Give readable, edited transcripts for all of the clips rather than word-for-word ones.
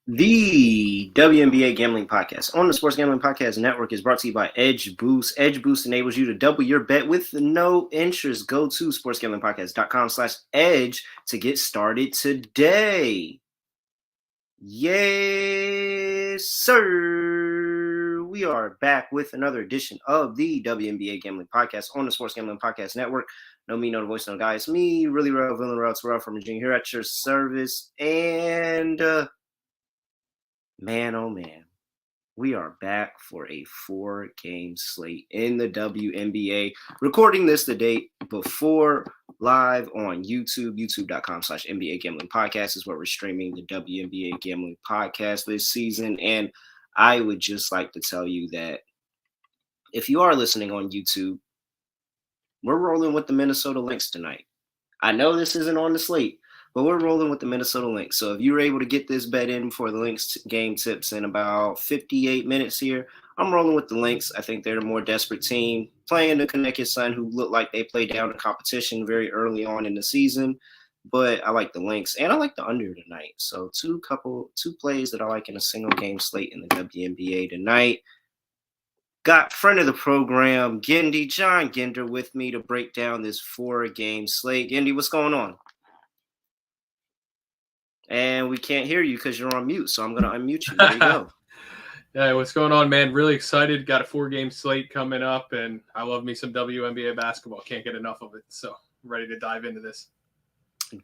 The WNBA Gambling Podcast on the Sports Gambling Podcast Network is brought to you by Edge Boost. Edge Boost enables you to double your bet with no interest. Go to sportsgamblingpodcast.com/edge to get started today. Yes, sir. We are back with another edition of the WNBA Gambling Podcast on the Sports Gambling Podcast Network. No me, no the voice, no guy. It's me, really real, villain, Terrell Furman Jr. here at your service. And man, oh man, we are back for a 4-game slate in the WNBA. Recording this the day before live on YouTube, youtube.com/NBA Gambling Podcast is where we're streaming the WNBA Gambling Podcast this season. And I would just like to tell you that if you are listening on YouTube, we're rolling with the Minnesota Lynx tonight. I know this isn't on the slate, but we're rolling with the Minnesota Lynx. So if you were able to get this bet in for the Lynx game tips in about 58 minutes here, I'm rolling with the Lynx. I think they're the more desperate team, playing the Connecticut Sun, who look like they played down the competition very early on in the season. But I like the Lynx, and I like the under tonight. So two plays that I like in a single game slate in the WNBA tonight. Got friend of the program, John Ginder, with me to break down this 4-game slate. Gindy, what's going on? And we can't hear you because you're on mute, so I'm going to unmute you. There you go. Yeah, what's going on, man? Really excited. Got a 4-game slate coming up, and I love me some WNBA basketball. Can't get enough of it, so I'm ready to dive into this.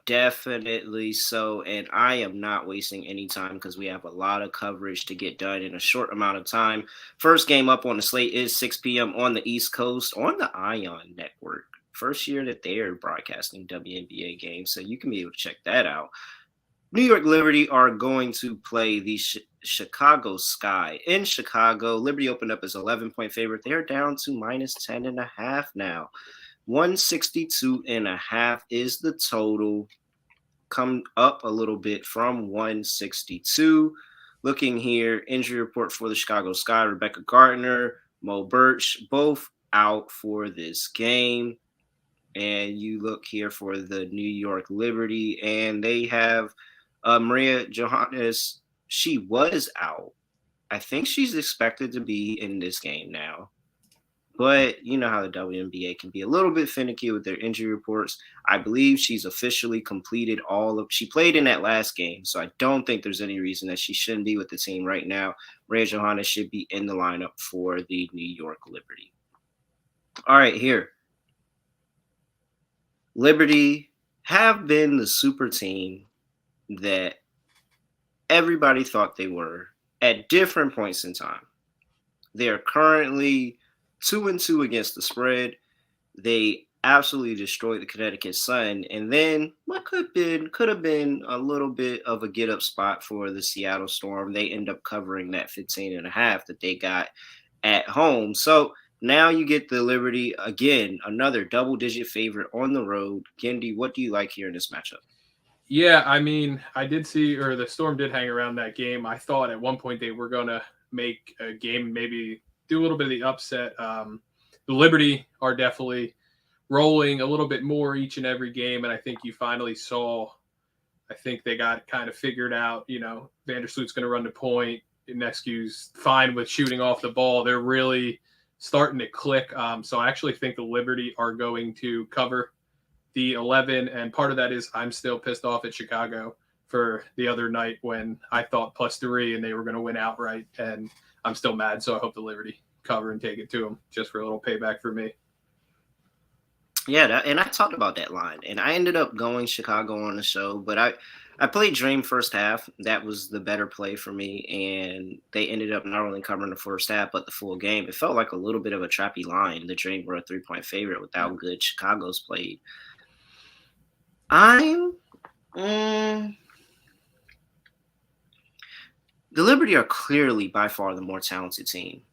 Definitely so, and I am not wasting any time because we have a lot of coverage to get done in a short amount of time. First game up on the slate is 6 p.m. on the East Coast on the Ion Network. First year that they're broadcasting WNBA games, so you can be able to check that out. New York Liberty are going to play the Chicago Sky in Chicago. Liberty opened up as 11-point favorite. They're down to minus 10.5 now. 162.5 is the total. Come up a little bit from 162. Looking here, injury report for the Chicago Sky. Rebecca Gardner, Mo Birch, both out for this game. And you look here for the New York Liberty, and they have Maria Johannes. She was out. I think she's expected to be in this game now. But you know how the WNBA can be a little bit finicky with their injury reports. I believe she's officially completed she played in that last game, so I don't think there's any reason that she shouldn't be with the team right now. Maria Johannes should be in the lineup for the New York Liberty. All right, here. Liberty have been the super team that everybody thought they were at different points in time. They are currently 2-2 against the spread. They absolutely destroyed the Connecticut Sun, and then what could have been a little bit of a get-up spot for the Seattle Storm. They end up covering that 15.5 that they got at home. So now you get the Liberty again, another double-digit favorite on the road. Gindy, what do you like here in this matchup? Yeah, I mean, I did see, or the Storm did hang around that game. I thought at one point they were going to make a game, maybe do a little bit of the upset. The Liberty are definitely rolling a little bit more each and every game, and I think you finally saw, I think they got kind of figured out, Vandersloot's going to run the point, Inescu's fine with shooting off the ball. They're really starting to click. So I actually think the Liberty are going to cover the 11, and part of that is I'm still pissed off at Chicago for the other night when I thought +3 and they were going to win outright, and I'm still mad, so I hope the Liberty cover and take it to them just for a little payback for me. Yeah, and I talked about that line, and I ended up going Chicago on the show, but I played Dream first half. That was the better play for me, and they ended up not only covering the first half, but the full game. It felt like a little bit of a trappy line. The Dream were a 3-point favorite with how good Chicago's played. The Liberty are clearly by far the more talented team.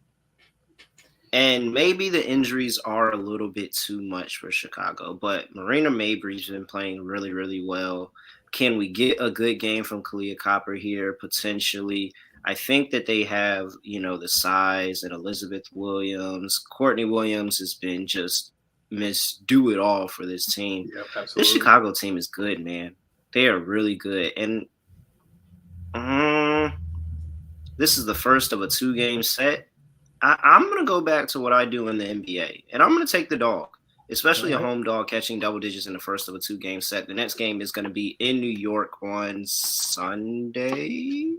And maybe the injuries are a little bit too much for Chicago, but Marina Mabry's been playing really, really well. Can we get a good game from Kalia Copper here? Potentially. I think that they have, the size, and Elizabeth Williams. Courtney Williams has been just do it all for this team. Yep, absolutely. This Chicago team is good, man. They are really good. And This is the first of a 2-game set. I'm going to go back to what I do in the NBA, and I'm going to take the dog, especially a home dog catching double digits in the first of a 2-game set. The next game is going to be in New York on Sunday,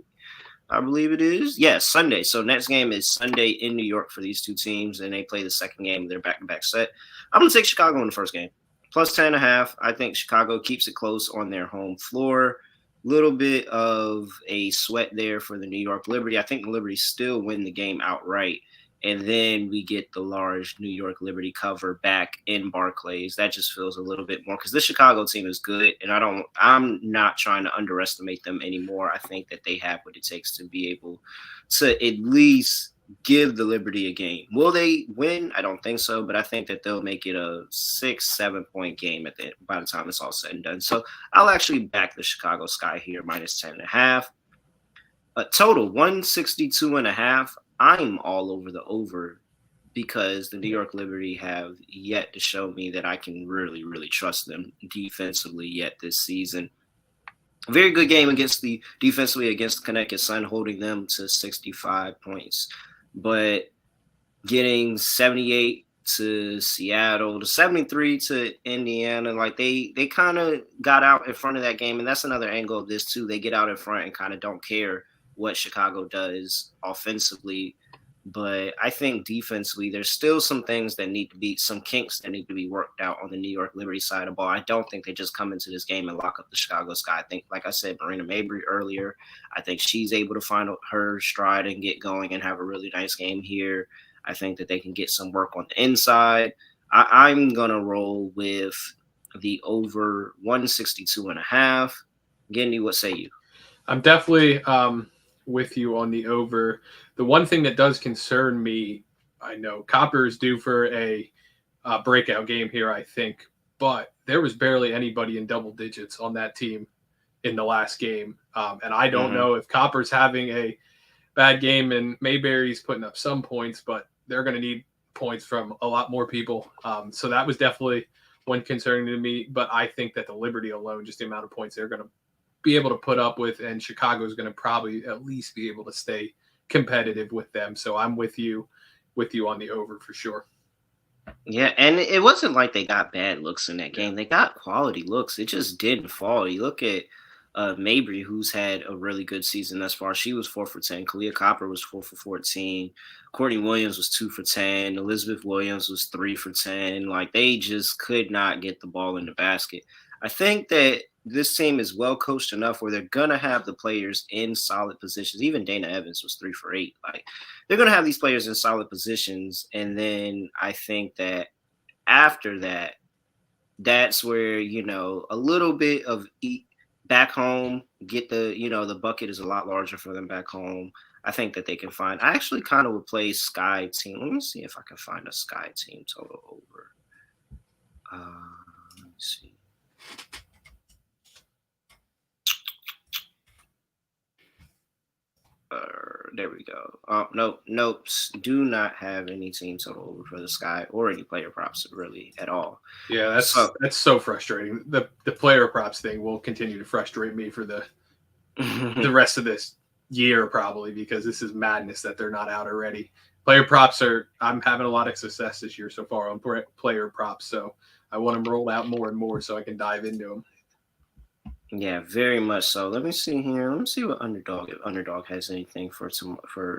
I believe it is. Yes, Sunday. So next game is Sunday in New York for these two teams, and they play the second game of their back-to-back set. I'm going to take Chicago in the first game. Plus 10.5. I think Chicago keeps it close on their home floor. Little bit of a sweat there for the New York Liberty. I think the Liberty still win the game outright. And then we get the large New York Liberty cover back in Barclays. That just feels a little bit more because the Chicago team is good, and I'm not trying to underestimate them anymore. I think that they have what it takes to be able to at least give the Liberty a game. Will they win? I don't think so, but I think that they'll make it a 6-7 point game by the time it's all said and done. So I'll actually back the Chicago Sky here minus 10.5. A total 162.5. I'm all over the over because the New York Liberty have yet to show me that I can really, really trust them defensively yet this season. A very good game defensively against the Connecticut Sun, holding them to 65 points. But getting 78 to Seattle, to 73 to Indiana, like they kind of got out in front of that game. And that's another angle of this too. They get out in front and kind of don't care what Chicago does offensively. But I think defensively, there's still some things that need to be, some kinks that need to be worked out on the New York Liberty side of the ball. I don't think they just come into this game and lock up the Chicago Sky. I think, like I said, Marina Mabrey earlier, I think she's able to find her stride and get going and have a really nice game here. I think that they can get some work on the inside. I'm going to roll with the over 162.5. Gindy, what say you? I'm definitely with you on the over. The one thing that does concern me, I know Copper is due for a breakout game here, I think, but there was barely anybody in double digits on that team in the last game. And I don't know if Copper's having a bad game and Mayberry's putting up some points, but they're going to need points from a lot more people. So that was definitely one concerning to me. But I think that the Liberty alone, just the amount of points they're going to be able to put up with, and Chicago is going to probably at least be able to stay competitive with them. So I'm with you on the over for sure. Yeah, and it wasn't like they got bad looks in that game. They got quality looks. It just didn't fall. You look at Mabrey, who's had a really good season thus far. She was 4 for 10. Kalia Copper was 4 for 14. Courtney Williams was 2 for 10. Elizabeth Williams was 3 for 10. Like, they just could not get the ball in the basket. I think that this team is well coached enough where they're going to have the players in solid positions. Even Dana Evans was 3 for 8. Like, they're going to have these players in solid positions. And then I think that after that, that's where, a little bit of back home, get the bucket is a lot larger for them back home. I think that they can find. I actually kind of would play Sky team. Let me see if I can find a Sky team total over. Let me see. There we go. Nope. Do not have any team total over for the Sky or any player props really at all. Yeah, that's so frustrating. The player props thing will continue to frustrate me for the rest of this year probably, because this is madness that they're not out already. Player props I'm having a lot of success this year so far on player props, so I want them rolled out more and more so I can dive into them. Yeah, very much so. Let me see here. Let me see what Underdog, if Underdog has anything for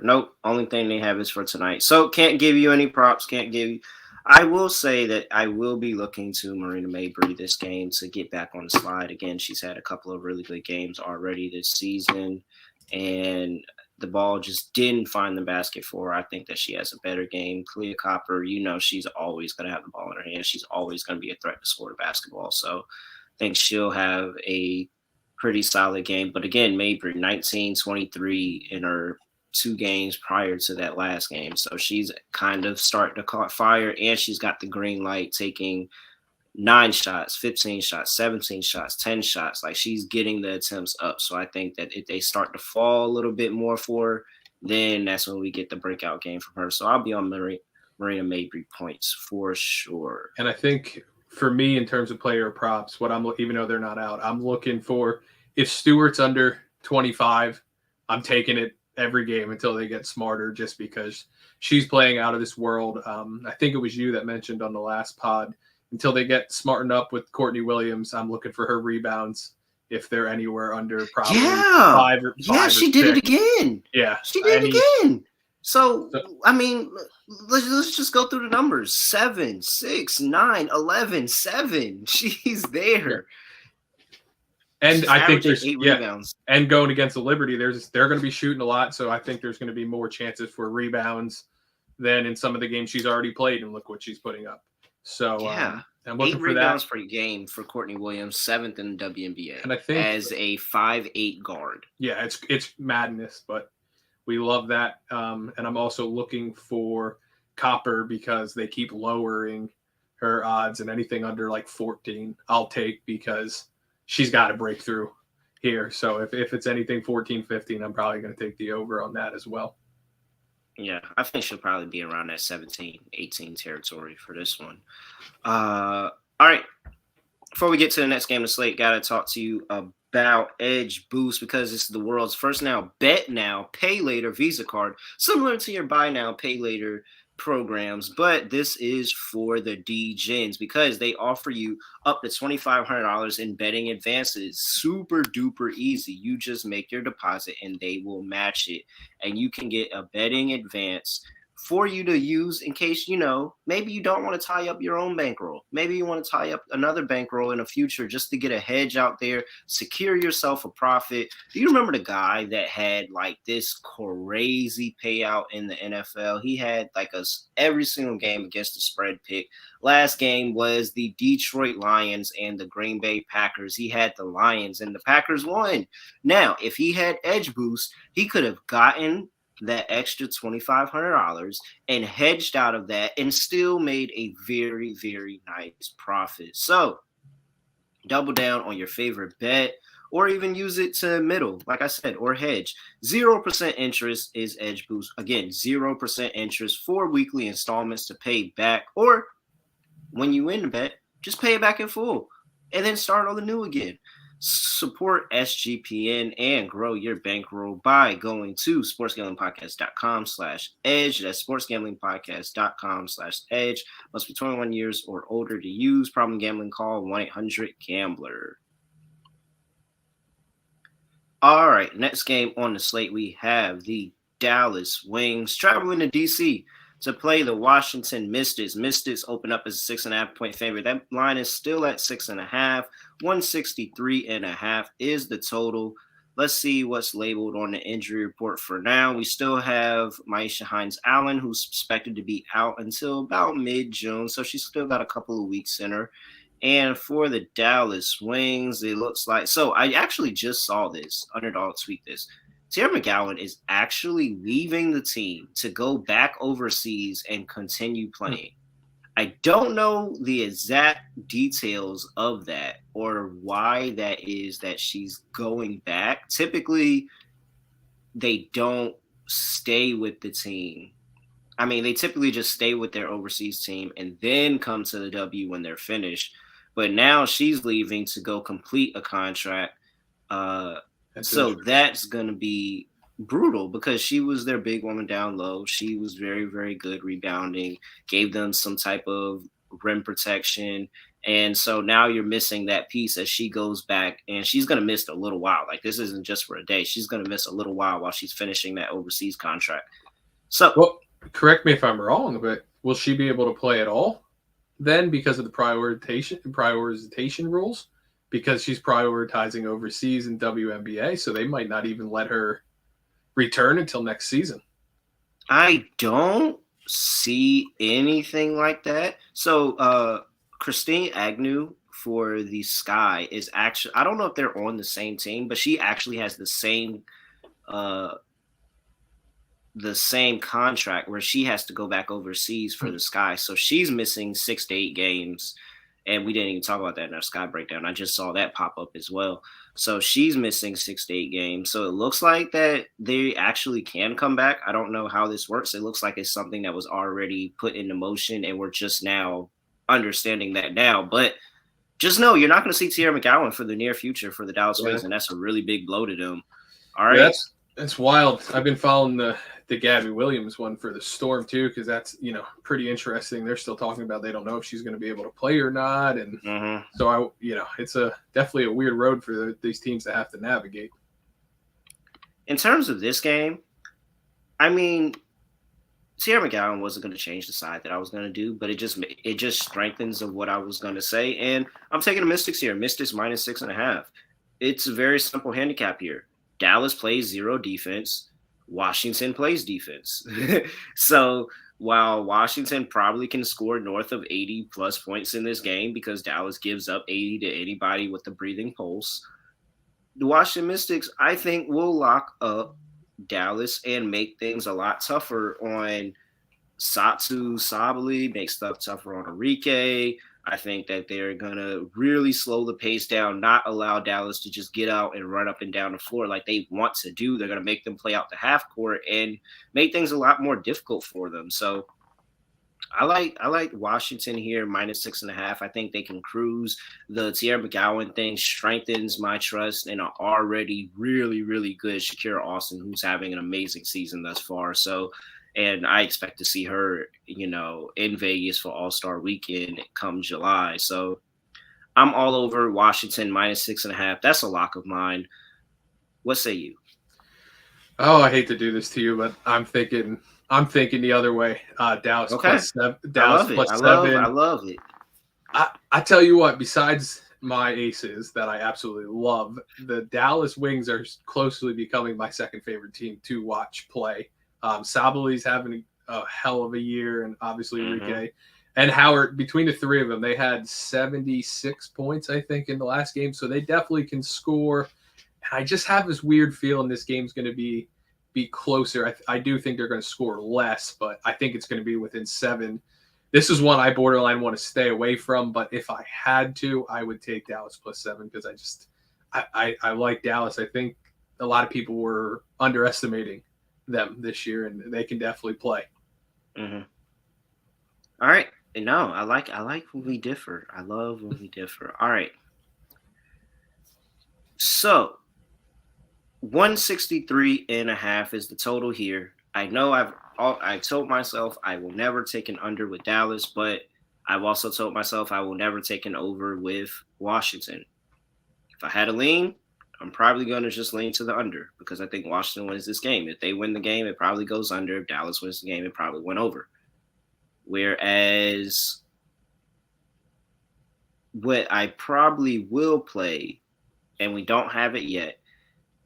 nope. Only thing they have is for tonight. So can't give you any props. Can't give you. I will say that I will be looking to Marina Mabrey this game to get back on the slide. Again, she's had a couple of really good games already this season, and the ball just didn't find the basket for her. I think that she has a better game. Kalia Copper, she's always going to have the ball in her hand. She's always going to be a threat to score the basketball. So I think she'll have a pretty solid game. But again, Mabrey, 19-23 in her 2 games prior to that last game. So she's kind of starting to caught fire, and she's got the green light, taking 9 shots, 15 shots, 17 shots, 10 shots. Like, she's getting the attempts up. So I think that if they start to fall a little bit more for her, then that's when we get the breakout game from her. So I'll be on Marina Mabrey points for sure. And I think for me, in terms of player props, even though they're not out, I'm looking for, if Stewart's under 25, I'm taking it every game until they get smarter, just because she's playing out of this world. I think it was you that mentioned on the last pod, until they get smartened up with Courtney Williams, I'm looking for her rebounds if they're anywhere under probably five or she did it again. Yeah, she did it again. So I mean, let's just go through the numbers: 7, 6, 9, 11, 7. She's there. Yeah. And I think there's 8 rebounds. And going against the Liberty, they're going to be shooting a lot, so I think there's going to be more chances for rebounds than in some of the games she's already played. And look what she's putting up. So I'm looking 8 rebounds per game for Courtney Williams, 7th in the WNBA, and I think as a 5'8" guard. Yeah, it's madness, but we love that. And I'm also looking for Copper, because they keep lowering her odds, and anything under like 14, I'll take, because she's got to break through here. So if it's anything 14, 15, I'm probably going to take the over on that as well. Yeah, I think she'll probably be around that 17, 18 territory for this one. All right. Before we get to the next game of slate, got to talk to you about Edge Boost, because it's the world's first now bet now, pay later Visa card, similar to your buy now, pay later programs, but this is for the D-Gens, because they offer you up to $2,500 in betting advances. Super duper easy. You just make your deposit and they will match it, and you can get a betting advance for you to use in case, maybe you don't want to tie up your own bankroll. Maybe you want to tie up another bankroll in the future just to get a hedge out there, secure yourself a profit. Do you remember the guy that had like this crazy payout in the NFL? He had like every single game against the spread pick. Last game was the Detroit Lions and the Green Bay Packers. He had the Lions and the Packers won. Now, if he had Edge Boost, he could have gotten that extra $2,500 and hedged out of that and still made a very, very nice profit. So double down on your favorite bet, or even use it to middle, like I said, or hedge. 0% interest is Edge Boost. Again, 0% interest, 4 weekly installments to pay back, or when you win the bet, just pay it back in full and then start all the new again. Support SGPN and grow your bankroll by going to sportsgamblingpodcast.com/edge. That's sportsgamblingpodcast.com/edge. Must be 21 years or older to use. Problem gambling, call 1-800-GAMBLER. All right, next game on the slate, we have the Dallas Wings traveling to D.C. to play the Washington Mystics. Mystics open up as a 6.5-point favorite. That line is still at 6.5. 163.5 is the total. Let's see what's labeled on the injury report for now. We still have Myisha Hines-Allen, who's expected to be out until about mid-June, so she's still got a couple of weeks in her. And for the Dallas Wings, it looks like – so I actually just saw this. Underdog tweet this. Terrell McGowan is actually leaving the team to go back overseas and continue playing. I don't know the exact details of that or why that is that she's going back. Typically, they don't stay with the team. I mean, they typically just stay with their overseas team and then come to the W when they're finished. But now she's leaving to go complete a contract. So that's going to be brutal, because she was their big woman down low. She was very, very good rebounding, gave them some type of rim protection. And so now you're missing that piece as she goes back, and she's going to miss a little while. Like, this isn't just for a day. She's going to miss a little while she's finishing that overseas contract. So, well, correct me if I'm wrong, but will she be able to play at all then because of the prioritization rules? Because she's prioritizing overseas in WNBA, so they might not even let her return until next season. I don't see anything like that. So Christine Agnew for the Sky is actually, I don't know if they're on the same team, but she actually has the same contract where she has to go back overseas for the Sky. So she's missing 6 to 8 games. And we didn't even talk about that in our Sky breakdown. I just saw that pop up as well. So she's missing 6 to 8 games. So it looks like that they actually can come back. I don't know how this works. It looks like it's something that was already put into motion, and we're just now understanding that now. But just know you're not going to see Terrell McGowan for the near future for the Dallas Wings, and that's a really big blow to them. All right. Yeah, It's wild. I've been following the Gabby Williams one for the Storm too, because that's pretty interesting. They're still talking about they don't know if she's going to be able to play or not, and so it's definitely a weird road for these teams to have to navigate. In terms of this game, I mean, Sierra McGowan wasn't going to change the side that I was going to do, but it just strengthens of what I was going to say, and I'm taking the Mystics here. Mystics minus 6.5. It's a very simple handicap here. Dallas plays zero defense. Washington plays defense. So while Washington probably can score north of 80 plus points in this game because Dallas gives up 80 to anybody with the breathing pulse, the Washington Mystics, I think, will lock up Dallas and make things a lot tougher on Satsu Sabali, make stuff tougher on Enrique. I think that they're going to really slow the pace down, not allow Dallas to just get out and run up and down the floor like they want to do. They're going to make them play out the half court and make things a lot more difficult for them. So I like Washington here, minus 6.5. I think they can cruise. The Tierra McGowan thing strengthens my trust in an already really, really good Shakira Austin, who's having an amazing season thus far. So, and I expect to see her, in Vegas for All-Star Weekend come July. So I'm all over Washington minus 6.5. That's a lock of mine. What say you? Oh, I hate to do this to you, but I'm thinking the other way. Dallas plus 7. Dallas plus 7. I love it. I tell you what, besides my aces that I absolutely love, the Dallas Wings are closely becoming my second favorite team to watch play. Sabali's having a hell of a year, and obviously Enrique and Howard. Between the three of them, they had 76 points, I think, in the last game. So they definitely can score. And I just have this weird feeling this game's going to be closer. I do think they're going to score less, but I think it's going to be within 7. This is one I borderline want to stay away from, but if I had to, I would take Dallas plus 7 because I like Dallas. I think a lot of people were underestimating them this year, and they can definitely play. All right. No, I like when we differ. I love when we differ. All right. So 163.5 is the total here. I know I've told myself I will never take an under with Dallas, but I've also told myself I will never take an over with Washington. If I had a lean, I'm probably going to just lean to the under because I think Washington wins this game. If they win the game, it probably goes under. If Dallas wins the game, it probably went over. Whereas what I probably will play, and we don't have it yet,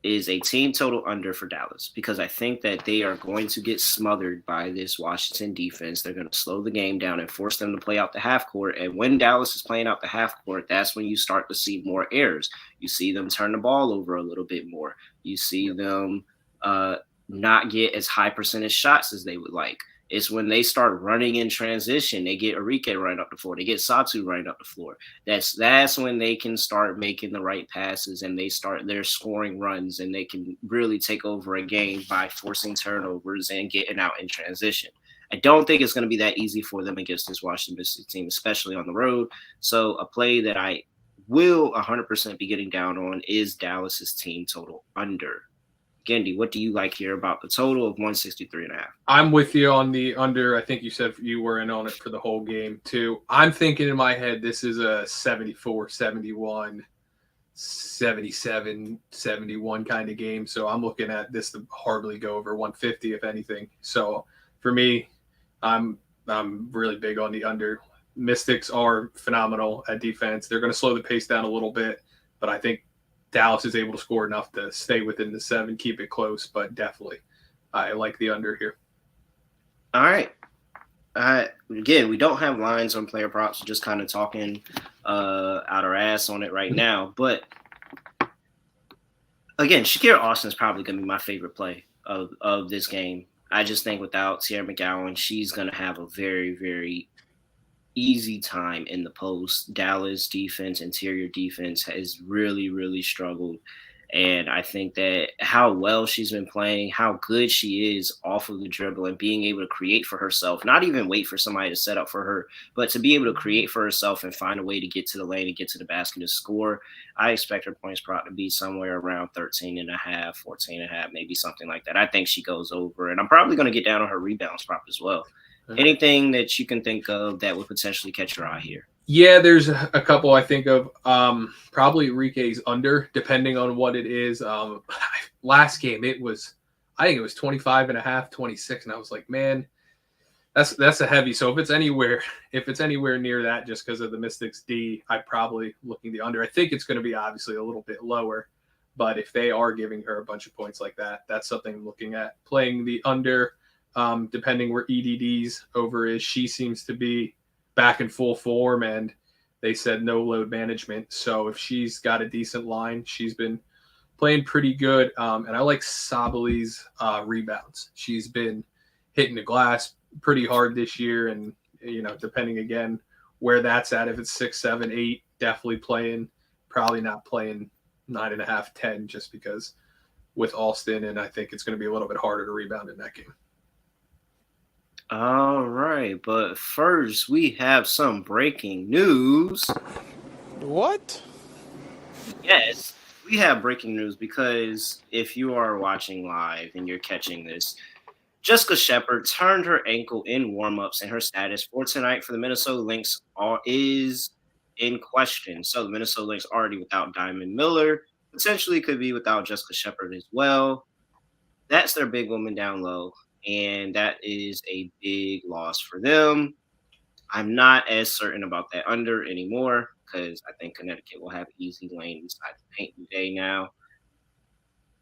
is a team total under for Dallas because I think that they are going to get smothered by this Washington defense. They're going to slow the game down and force them to play out the half court. And when Dallas is playing out the half court, that's when you start to see more errors. You see them turn the ball over a little bit more. You see them not get as high percentage shots as they would like. It's when they start running in transition, they get Enrique running up the floor, they get Satu running up the floor. That's when they can start making the right passes and they start their scoring runs and they can really take over a game by forcing turnovers and getting out in transition. I don't think it's going to be that easy for them against this Washington Mystics team, especially on the road. So a play that I will 100% be getting down on is Dallas's team total under. Gendy, what do you like here about the total of 163.5? I'm with you on the under. I think you said you were in on it for the whole game too. I'm thinking in my head this is a 74, 71, 77, 71 kind of game. So I'm looking at this to hardly go over 150 if anything. So for me, I'm really big on the under. Mystics are phenomenal at defense. They're going to slow the pace down a little bit, but I think Dallas is able to score enough to stay within the 7, keep it close, but definitely I like the under here. All right. Again, we don't have lines on player props. We're just kind of talking out our ass on it right now. But again, Shakira Austin is probably going to be my favorite play of this game. I just think without Sierra McGowan, she's going to have a very, very easy time in the post. Dallas defense, interior defense has really, really struggled. And I think that how well she's been playing, how good she is off of the dribble and being able to create for herself, not even wait for somebody to set up for her, but to be able to create for herself and find a way to get to the lane and get to the basket and score. I expect her points prop to be somewhere around 13 and a half, 14 and a half, maybe something like that. I think she goes over, and I'm probably going to get down on her rebounds prop as well. Anything that you can think of that would potentially catch your eye here? Yeah, there's a couple I think of. Probably Enrique's under, depending on what it is. Last game, I think it was 25 and a half, 26. And I was like, man, that's a heavy. So if it's anywhere near that, just because of the Mystics D, I'm probably looking the under. I think it's going to be obviously a little bit lower, but if they are giving her a bunch of points like that, that's something I'm looking at. Playing the under, depending where EDD's over is. She seems to be back in full form, and they said no load management. So if she's got a decent line, she's been playing pretty good. And I like Sabali's rebounds. She's been hitting the glass pretty hard this year. And, depending again where that's at, if it's 6, 7, 8, definitely playing, probably not playing 9.5, 10, just because with Alston. And I think it's going to be a little bit harder to rebound in that game. All right, but first we have some breaking news. What? Yes, we have breaking news because if you are watching live and you're catching this, Jessica Shepard turned her ankle in warm-ups, and her status for tonight for the Minnesota Lynx is in question. So the Minnesota Lynx already without Diamond Miller, potentially could be without Jessica Shepard as well. That's their big woman down low. And that is a big loss for them. I'm not as certain about that under anymore because I think Connecticut will have easy lane inside the paint today now.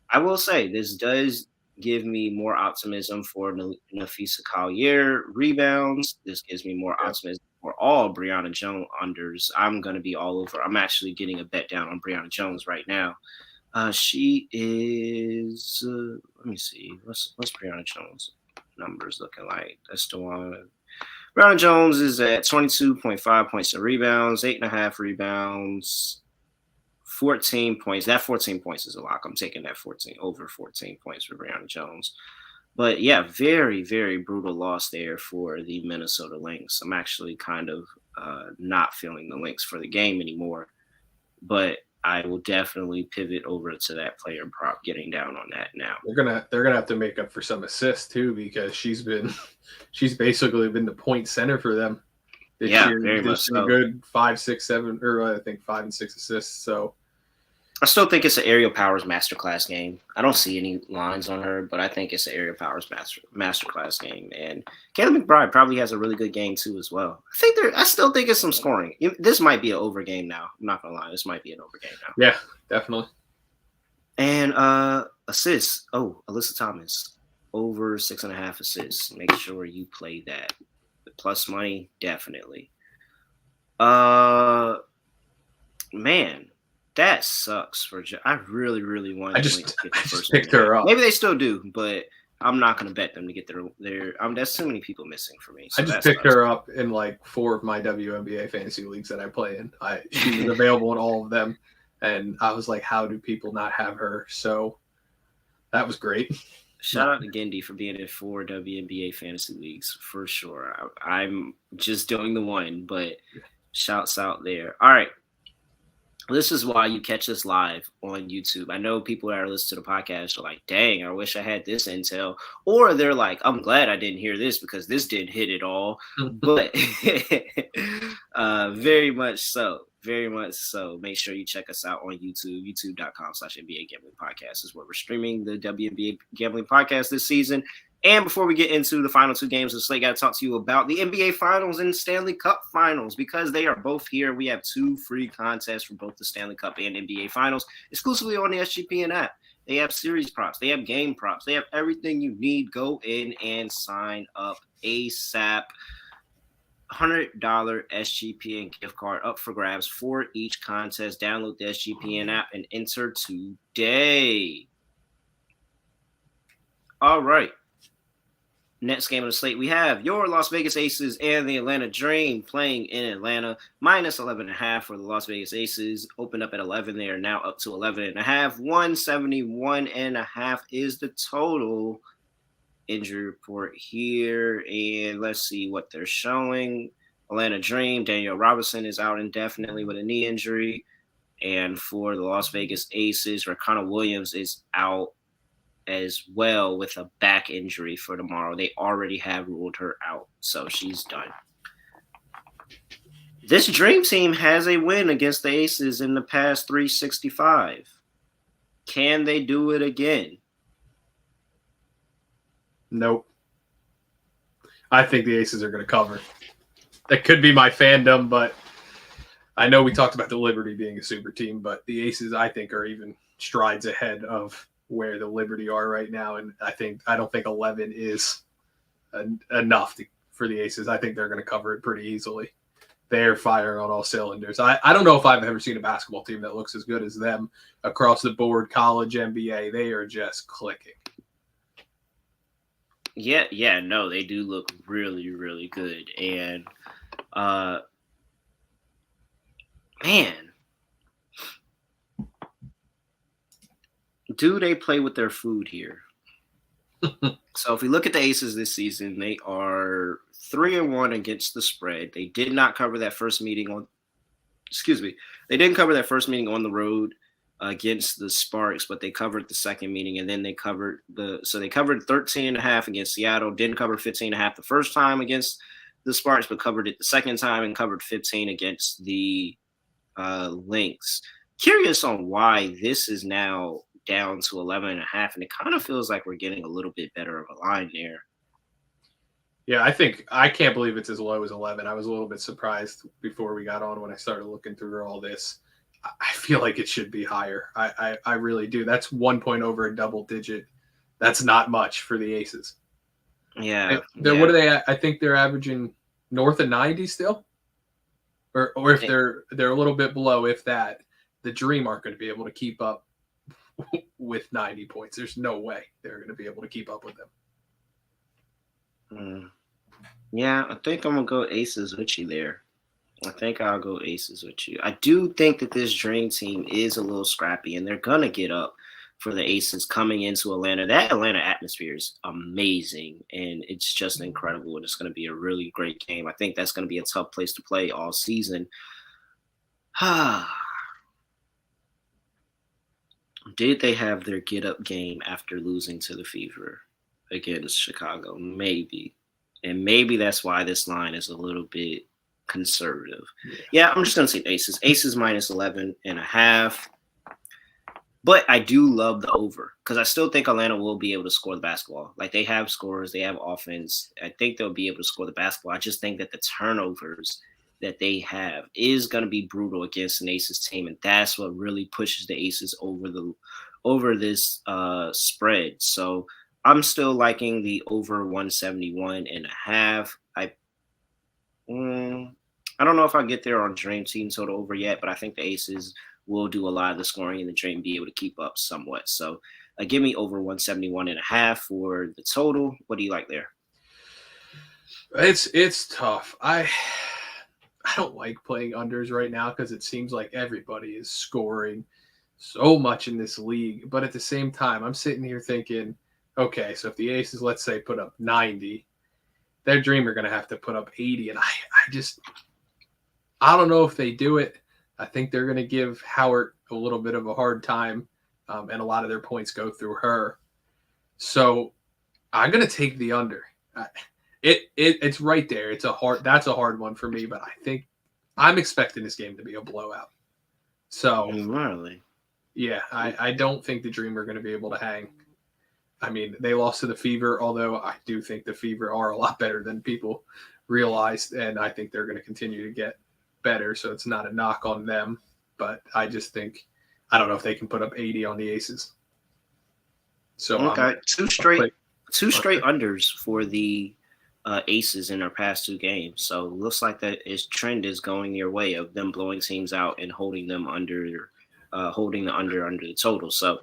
I will say this does give me more optimism for Nafisa Collier rebounds. This gives me more optimism for all Brianna Jones unders. I'm going to be all over. I'm actually getting a bet down on Brianna Jones right now. She is, let me see, what's Brianna Jones' numbers looking like? That's the one. Brianna Jones is at 22.5 points and rebounds, 8.5 rebounds, 14 points. That 14 points is a lock. I'm taking that over 14 points for Brianna Jones. But yeah, very, very brutal loss there for the Minnesota Lynx. I'm actually kind of not feeling the Lynx for the game anymore. But I will definitely pivot over to that player prop, getting down on that now. They're gonna have to make up for some assists too, because she's basically been the point center for them this year. Very much so. Good 5, 6, 7, or I think 5 and 6 assists. So I still think it's an Aerial Powers masterclass game. I don't see any lines on her, but I think it's an Aerial Powers masterclass game. And Kayla McBride probably has a really good game too as well. I still think it's some scoring. This might be an over game now. I'm not gonna lie, this might be an over game now. Yeah, definitely. And assists. Oh, Alyssa Thomas over 6.5 assists. Make sure you play that. The plus money, definitely. Man. That sucks for I really, really wanted to get the first picked her up. Maybe they still do, but I'm not going to bet them to get their there's too many people missing for me. So I just picked her up in like 4 of my WNBA fantasy leagues that I play in. She was available in all of them, and I was like, how do people not have her? So that was great. Shout out to Ginder for being in 4 WNBA fantasy leagues for sure. I'm just doing the one, but shouts out there. All right. This is why you catch us live on YouTube. I know people that are listening to the podcast are like, dang, I wish I had this intel. Or they're like, I'm glad I didn't hear this because this didn't hit at all. But very much so. Very much so. Make sure you check us out on YouTube, youtube.com/NBA Gambling Podcast is where we're streaming the WNBA Gambling Podcast this season. And before we get into the final 2 games of the slate, got to talk to you about the NBA Finals and Stanley Cup Finals because they are both here. We have 2 free contests for both the Stanley Cup and NBA Finals exclusively on the SGPN app. They have series props. They have game props. They have everything you need. Go in and sign up ASAP. $100 SGPN gift card up for grabs for each contest. Download the SGPN app and enter today. All right. Next game on the slate, we have your Las Vegas Aces and the Atlanta Dream playing in Atlanta. Minus 11.5 for the Las Vegas Aces. Opened up at 11. They are now up to 11.5. 171.5 is the total. Injury report here. And let's see what they're showing. Atlanta Dream, Danielle Robinson is out indefinitely with a knee injury. And for the Las Vegas Aces, Rakana Williams is out as well with a back injury for tomorrow. They already have ruled her out, so she's done. This Dream Team has a win against the Aces in the past 365. Can they do it again? Nope. I think the Aces are going to cover. That could be my fandom, but I know we talked about the Liberty being a super team, but the Aces, I think, are even strides ahead of where the Liberty are right now. And I don't think 11 is enough for the Aces. I think they're going to cover it pretty easily. They're firing on all cylinders. I don't know if I've ever seen a basketball team that looks as good as them across the board, college, NBA. They are just clicking. Yeah, no, they do look really, really good. And, man, do they play with their food here? So if we look at the Aces this season, they are 3-1 against the spread. They did not cover that first meeting they didn't cover that first meeting on the road against the Sparks, but they covered the second meeting, and then they covered 13.5 against Seattle, didn't cover 15.5 the first time against the Sparks, but covered it the second time and covered 15 against the Lynx. Curious on why this is now down to 11.5, and it kind of feels like we're getting a little bit better of a line there. Yeah, I can't believe it's as low as 11. I was a little bit surprised before we got on when I started looking through all this. I feel like it should be higher. I really do. That's 1 point over a double digit. That's not much for the Aces. Yeah. What are they at? I think they're averaging north of 90 still. Or if they're a little bit below, if that, the Dream aren't going to be able to keep up with 90 points. There's no way they're going to be able to keep up with them. Yeah, I think I'm going to go Aces with you there. I think I'll go Aces with you. I do think that this Dream Team is a little scrappy, and they're going to get up for the Aces coming into Atlanta. That Atlanta atmosphere is amazing, and it's just incredible, and it's going to be a really great game. I think that's going to be a tough place to play all season. Did they have their get-up game after losing to the Fever against Chicago? Maybe. And maybe that's why this line is a little bit conservative. Yeah, I'm just going to say Aces. Aces minus 11.5. But I do love the over because I still think Atlanta will be able to score the basketball. Like, they have scorers, they have offense. I think they'll be able to score the basketball. I just think that the turnovers that they have is going to be brutal against an Aces team, and that's what really pushes the Aces over this spread. So I'm still liking the over 171.5. I don't know if I get there on Dream Team total over yet, but I think the Aces will do a lot of the scoring and the Dream be able to keep up somewhat. So give me over 171.5 for the total. What do you like there? It's tough. I don't like playing unders right now because it seems like everybody is scoring so much in this league. But at the same time, I'm sitting here thinking, okay, so if the Aces, let's say, put up 90, their Dream are going to have to put up 80. And I don't know if they do it. I think they're going to give Howard a little bit of a hard time, and a lot of their points go through her. So I'm going to take the under. It's right there. That's a hard one for me, but I think I'm expecting this game to be a blowout. So really, yeah, I don't think the Dream are going to be able to hang. I mean, they lost to the Fever, although I do think the Fever are a lot better than people realized, and I think they're going to continue to get better. So it's not a knock on them, but I just think I don't know if they can put up 80 on the Aces. So okay, two straight unders for the Aces in their past two games. So it looks like that trend is going their way of them blowing teams out and holding them under, holding the under the total. So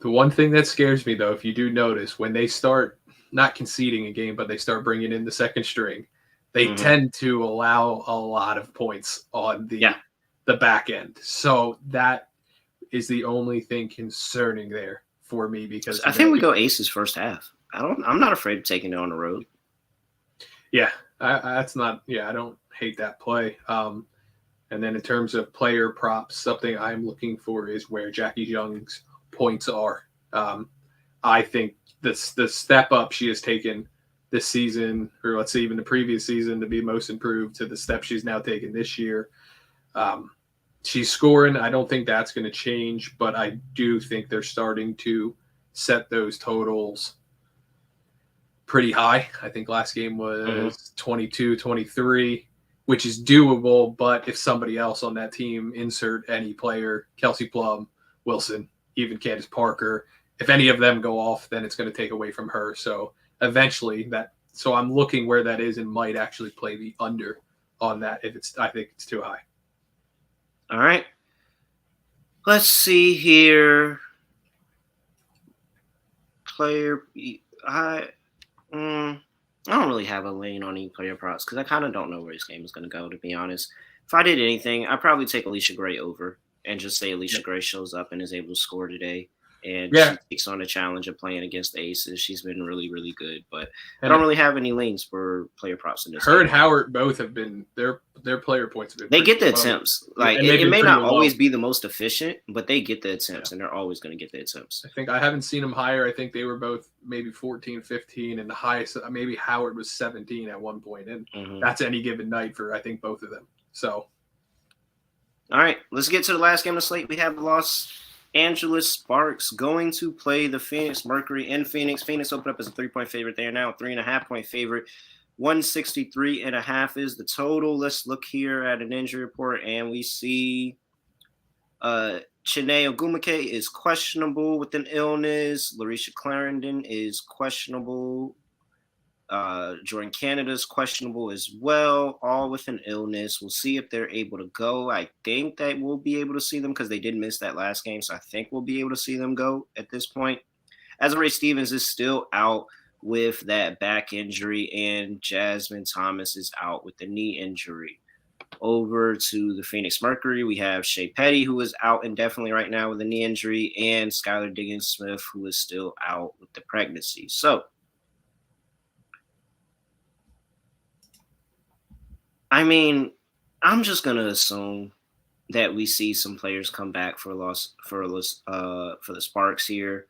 the one thing that scares me, though, if you do notice, when they start not conceding a game, but they start bringing in the second string, they tend to allow a lot of points on the back end. So that is the only thing concerning there for me, because I think we go aces first half. I'm not afraid of taking it on the road. Yeah, I don't hate that play. And then in terms of player props, something I'm looking for is where Jackie Young's points are. I think the step up she has taken this season, or let's say even the previous season, to be most improved, to the step she's now taken this year. She's scoring. I don't think that's going to change, but I do think they're starting to set those totals pretty high. I think last game was 22-23, which is doable, but if somebody else on that team, insert any player, Kelsey Plum, Wilson, even Candace Parker, if any of them go off, then it's going to take away from her. So eventually so I'm looking where that is and might actually play the under on that I think it's too high. All right. Let's see here. Player, I don't really have a lane on any player props because I kind of don't know where this game is going to go, to be honest. If I did anything, I'd probably take Alicia Gray over and just say Alicia Gray shows up and is able to score today. And she takes on the challenge of playing against the Aces. She's been really, really good. But I don't really have any lanes for player props in this game. Her and Howard both have been their player points have been. They get the attempts. Like it may not always be the most efficient, but they get the attempts, and they're always going to get the attempts. I think I haven't seen them higher. I think they were both maybe 14, 15, and the highest maybe Howard was 17 at one point, and that's any given night for I think both of them. So, all right, let's get to the last game of the slate. We have the Los Angeles Sparks going to play the Phoenix Mercury in Phoenix. Phoenix opened up as a 3-point favorite. They are now a 3.5-point favorite. 163.5 is the total. Let's look here at an injury report, and we see Chiney Ogumake is questionable with an illness. Larisha Clarendon is questionable. Jordan Canada is questionable as well, all with an illness. We'll see if they're able to go. I think that we'll be able to see them because they did miss that last game, so I think we'll be able to see them go at this point. Azurá Stevens is still out with that back injury, and Jasmine Thomas is out with the knee injury. Over to the Phoenix Mercury, we have Shea Petty, who is out indefinitely right now with a knee injury, and Skylar Diggins-Smith, who is still out with the pregnancy. So, I mean, I'm just gonna assume that we see some players come back for the Sparks here.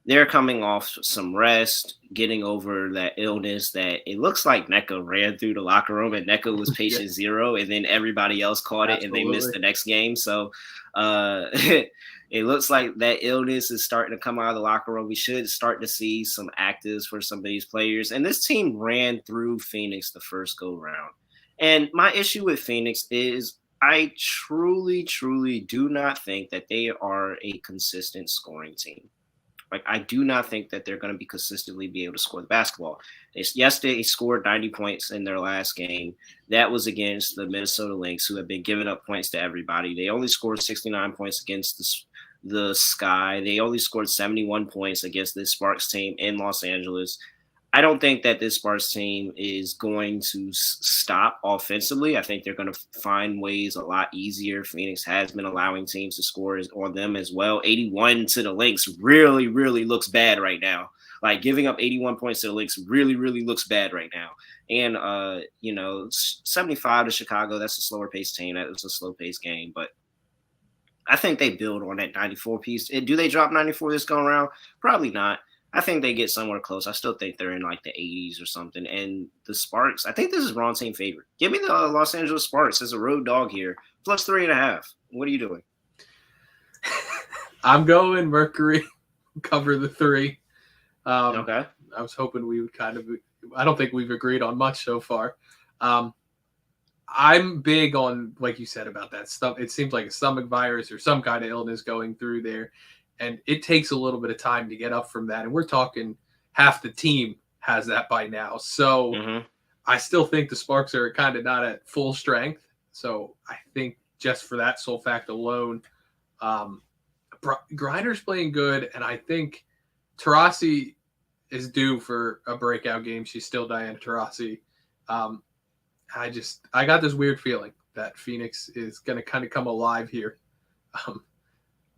They're coming off some rest, getting over that illness that it looks like Nneka ran through the locker room, and Nneka was patient zero, and then everybody else caught it, and they missed the next game. So it looks like that illness is starting to come out of the locker room. We should start to see some actives for some of these players. And this team ran through Phoenix the first go-round. And my issue with Phoenix is I truly, truly do not think that they are a consistent scoring team. Like, I do not think that they're going to be consistently be able to score the basketball. Yes, they scored 90 points in their last game. That was against the Minnesota Lynx, who have been giving up points to everybody. They only scored 69 points against the Sky. They only scored 71 points against this Sparks team in Los Angeles. I don't think that this Sparks team is going to stop offensively. I think they're going to find ways a lot easier. Phoenix has been allowing teams to score on them as well. 81 to the Lynx really, really looks bad right now. Like, giving up 81 points to the Lynx really, really looks bad right now. And, 75 to Chicago, that's a slower paced team. That was a slow paced game. But I think they build on that 94 piece. Do they drop 94 this going around? Probably not. I think they get somewhere close. I still think they're in like the 80s or something. And the Sparks, I think this is wrong team favorite. Give me the Los Angeles Sparks as a road dog here. Plus 3.5. What are you doing? I'm going Mercury, cover the 3. Okay. I was hoping we would I don't think we've agreed on much so far. I'm big on, like you said, about that stuff. It seems like a stomach virus or some kind of illness going through there. And it takes a little bit of time to get up from that. And we're talking half the team has that by now. So I still think the Sparks are kind of not at full strength. So I think just for that sole fact alone, Grinder's playing good. And I think Taurasi is due for a breakout game. She's still Diana Taurasi. I got this weird feeling that Phoenix is going to kind of come alive here,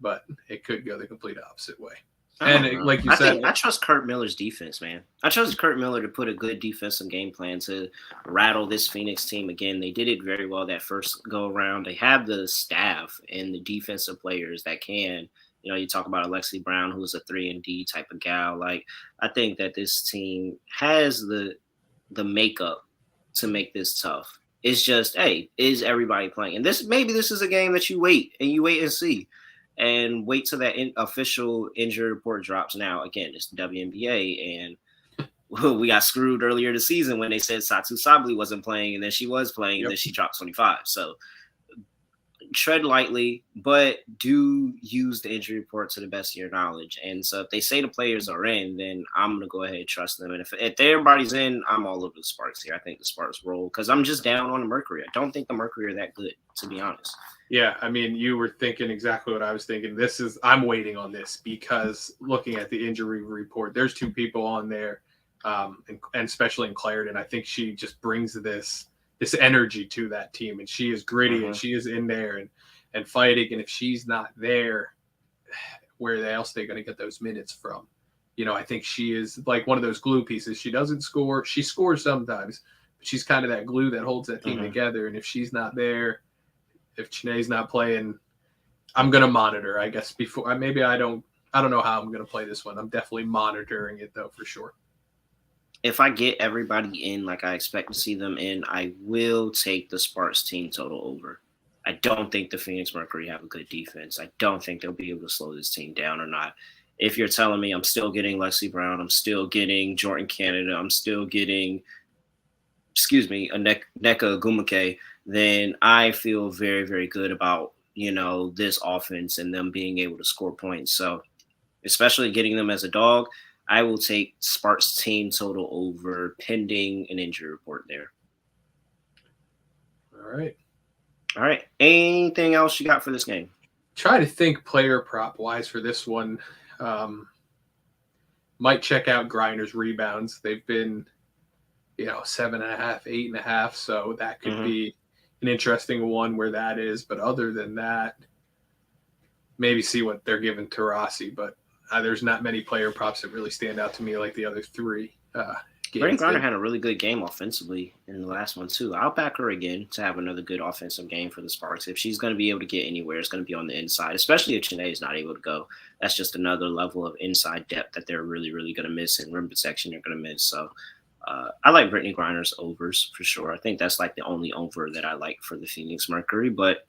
but it could go the complete opposite way. And like you said, I trust Kurt Miller's defense, man. I trust Kurt Miller to put a good defensive game plan to rattle this Phoenix team again. They did it very well that first go around. They have the staff and the defensive players that can. You talk about Alexi Brown, who's a 3-and-D type of gal. Like, I think that this team has the makeup to make this tough. It's just, hey, is everybody playing? And maybe this is a game that you wait and see. And wait till that official injury report drops. Now, again, it's the WNBA, and we got screwed earlier this season when they said Satu Sabli wasn't playing, and then she was playing, and then she dropped 25. So tread lightly, but do use the injury report to the best of your knowledge. And so if they say the players are in, then I'm going to go ahead and trust them. And if everybody's in, I'm all over the Sparks here. I think the Sparks roll because I'm just down on the Mercury. I don't think the Mercury are that good, to be honest. Yeah, I mean, you were thinking exactly what I was thinking. I'm waiting on this because looking at the injury report, there's 2 people on there, and especially in Clarendon. I think she just brings this energy to that team, and she is gritty and she is in there and fighting. And if she's not there, where else are they going to get those minutes from? I think she is like one of those glue pieces. She doesn't score. She scores sometimes, but she's kind of that glue that holds that team together. And if she's not there, if Chiney's not playing, I'm going to monitor, I guess, before. Maybe I don't know how I'm going to play this one. I'm definitely monitoring it, though, for sure. If I get everybody in like I expect to see them in, I will take the Sparks team total over. I don't think the Phoenix Mercury have a good defense. I don't think they'll be able to slow this team down or not. If you're telling me I'm still getting Lexi Brown, I'm still getting Jordan Canada, I'm still getting, Nneka Ogwumike, then I feel very, very good about, this offense and them being able to score points. So especially getting them as a dog, I will take Sparks team total over pending an injury report there. All right. Anything else you got for this game? Try to think player prop wise for this one. Might check out Grinder's rebounds. They've been, 7.5, 8.5. So that could be an interesting one where that is. But other than that, maybe see what they're giving Taurasi. But there's not many player props that really stand out to me like the other 3 games. Grinder had a really good game offensively in the last one, too. I'll back her again to have another good offensive game for the Sparks. If she's going to be able to get anywhere, it's going to be on the inside, especially if Chiney is not able to go. That's just another level of inside depth that they're really, really going to miss, and rim protection they're going to miss. So I like Brittany Griner's overs for sure. I think that's like the only over that I like for the Phoenix Mercury. But,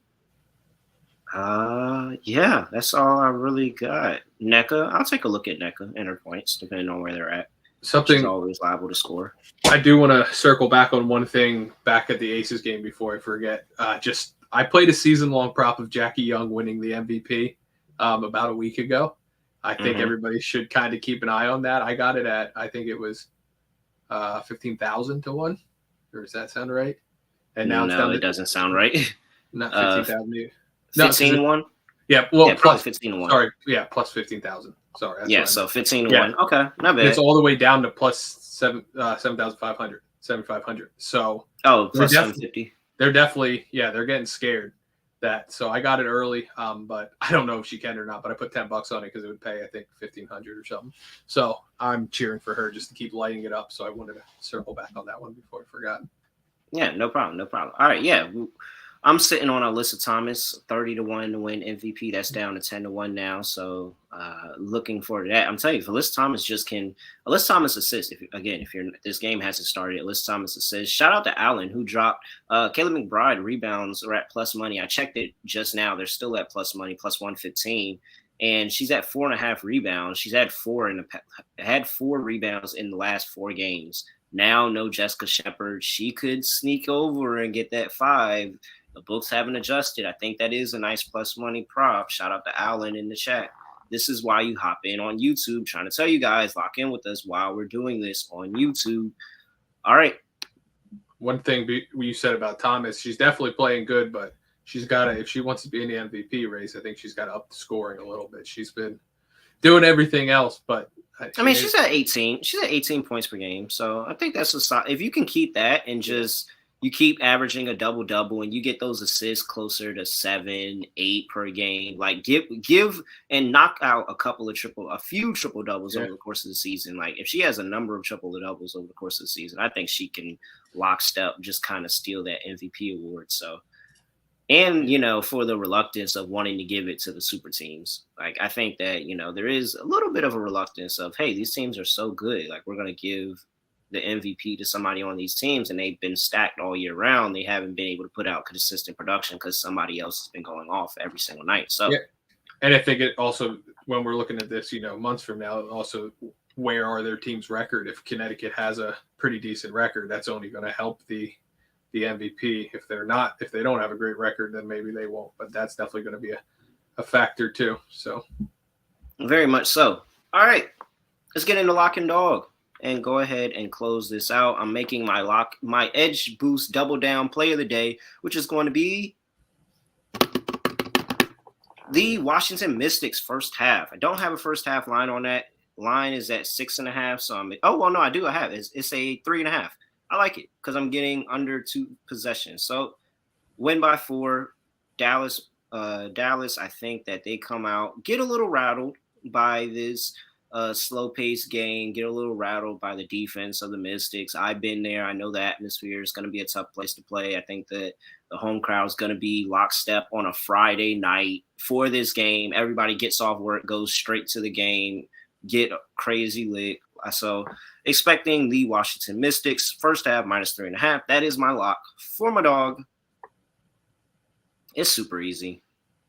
yeah, that's all I really got. Nneka, I'll take a look at Nneka and her points, depending on where they're at. She's always liable to score. I do want to circle back on one thing back at the Aces game before I forget. I played a season-long prop of Jackie Young winning the MVP about a week ago. I think everybody should kind of keep an eye on that. I got it at, I think it was 15,000 to 1. Or does that sound right? And now no, it doesn't sound right. Not 15,000. 15 to 1? Yeah, well, plus 15 to 1. Sorry, yeah, plus 15,000. Sorry. Yeah, so 15 to 1. Okay, not bad. It's all the way down to plus 7,500, 7,500. So plus 750. They're definitely, they're getting scared. So I got it early, but I don't know if she can or not. But I put $10 on it because it would pay, I think, 1,500 or something. So I'm cheering for her just to keep lighting it up. So I wanted to circle back on that one before I forgot. Yeah, no problem. All right, yeah. I'm sitting on Alyssa Thomas, 30 to 1 to win MVP. That's down to 10 to 1 now. So looking forward to that. I'm telling you, if Alyssa Thomas assists. If this game hasn't started, Alyssa Thomas assists. Shout out to Allen who dropped Kayla McBride rebounds are at plus money. I checked it just now. They're still at plus money, plus 115. And she's at 4.5 rebounds. She's had 4 rebounds in the last 4 games. Now, no Jessica Shepard. She could sneak over and get that 5. The books haven't adjusted. I think that is a nice plus money prop. Shout out to Allen in the chat. This is why you hop in on YouTube. Trying to tell you guys, lock in with us while we're doing this on YouTube. All right. One thing you said about Thomas, she's definitely playing good, but she's got to, if she wants to be in the MVP race, I think she's got to up the scoring a little bit. She's been doing everything else, but I mean, she's at 18. She's at 18 points per game. So I think that's if you can keep that and just you keep averaging a double and you get those assists closer to 7, 8 per game. Like give and knock out a few triple doubles over the course of the season. Like if she has a number of triple doubles over the course of the season, I think she can lockstep just kind of steal that MVP award. So. And, for the reluctance of wanting to give it to the super teams. Like, I think that, there is a little bit of a reluctance of, hey, these teams are so good. Like, we're going to give the MVP to somebody on these teams, and they've been stacked all year round. They haven't been able to put out consistent production because somebody else has been going off every single night. So, yeah. And I think it also, when we're looking at this, months from now, also, where are their team's record? If Connecticut has a pretty decent record, that's only going to help the MVP. If they don't have a great record, then maybe they won't, but that's definitely going to be a factor too. So very much so. All right, let's get into lock and dog and go ahead and close this out. I'm making my edge boost double down play of the day, which is going to be the Washington Mystics first half. I don't have a first half line on that. Line is at 6.5. So I do. I have it. It's a 3.5. I like it because I'm getting under 2 possessions. So win by 4. Dallas, I think that they come out, get a little rattled by this slow-paced game, get a little rattled by the defense of the Mystics. I've been there. I know the atmosphere is going to be a tough place to play. I think that the home crowd is going to be lockstep on a Friday night for this game. Everybody gets off work, goes straight to the game, get crazy lit. So expecting the Washington Mystics first half -3.5. That is my lock for my dog. It's super easy.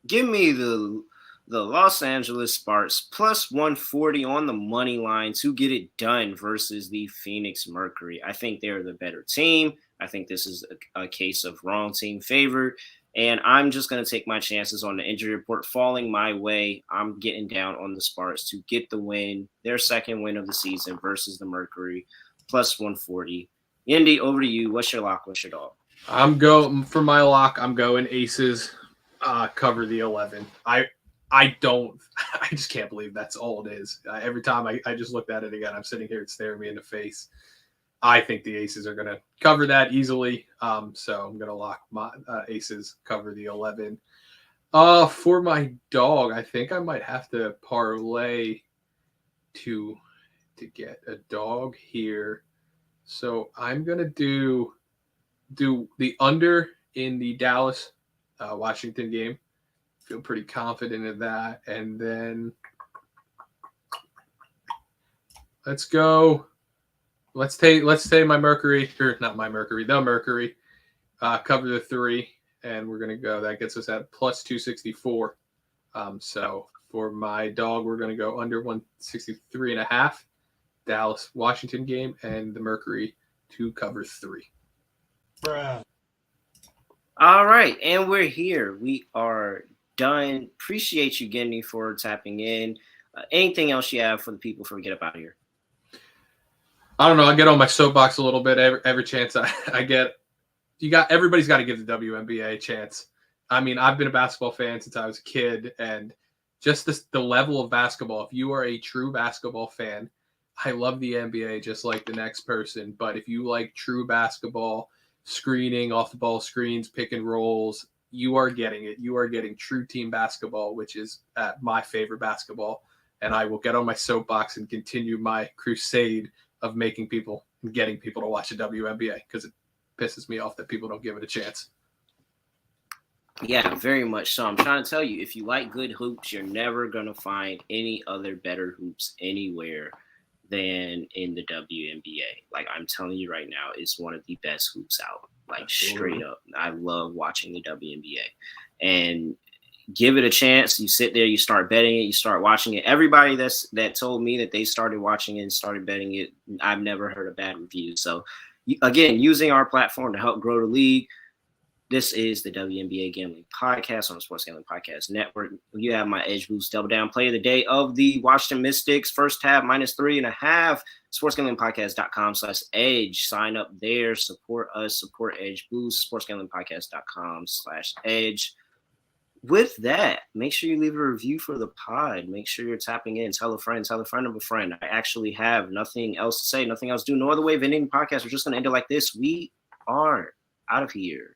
Give me the Los Angeles Sparks +140 on the money line to get it done versus the Phoenix Mercury. I think they're the better team. I think this is a case of wrong team favored. And I'm just going to take my chances on the injury report falling my way. I'm getting down on the Sparks to get the win, their second win of the season versus the Mercury, +140. Indy, over to you. What's your lock? What's your dog? I'm going for my lock. I'm going Aces cover the 11. I just can't believe that's all it is. Every time I just looked at it again, I'm sitting here, it's staring me in the face. I think the Aces are going to cover that easily. So I'm going to lock my Aces cover the 11. For my dog, I think I might have to parlay to get a dog here. So I'm going to do the under in the Dallas Washington game. Feel pretty confident in that. And then let's take my Mercury, or not my Mercury, the Mercury, cover the 3, and we're gonna go. That gets us at +264. So for my dog, we're gonna go under 163.5. Dallas Washington game, and the Mercury to cover 3. Bruh. All right, and we're here. We are done. Appreciate you, Ginder, for tapping in. Anything else you have for the people before we get up out of here? I don't know. I get on my soapbox a little bit every chance I get. Everybody's got to give the WNBA a chance. I mean, I've been a basketball fan since I was a kid, and just the level of basketball. If you are a true basketball fan, I love the NBA just like the next person. But if you like true basketball, screening, off the ball screens, pick and rolls, you are getting it. You are getting true team basketball, which is my favorite basketball. And I will get on my soapbox and continue my crusade of making people and getting people to watch the WNBA because it pisses me off that people don't give it a chance. Yeah, very much so. I'm trying to tell you, if you like good hoops, you're never going to find any other better hoops anywhere than in the WNBA. Like, I'm telling you right now, it's one of the best hoops out. Like, Absolutely. Straight up. I love watching the WNBA. And give it a chance. You sit there, you start betting it, you start watching it. Everybody that told me that they started watching it and started betting it, I've never heard a bad review. So, again, using our platform to help grow the league. This is the WNBA Gambling Podcast on the Sports Gambling Podcast Network. You have my Edge Boost Double Down play of the day of the Washington Mystics. First half -3.5. SportsGamblingPodcast.com/edge. Sign up there. Support us. Support Edge Boost. SportsGamblingPodcast.com/edge. with that, make sure you leave a review for the pod. Make sure you're tapping in. Tell a friend of a friend. I actually have nothing else to say, nothing else to do. No other way of ending the podcast. We're just going to end it like this. We are out of here.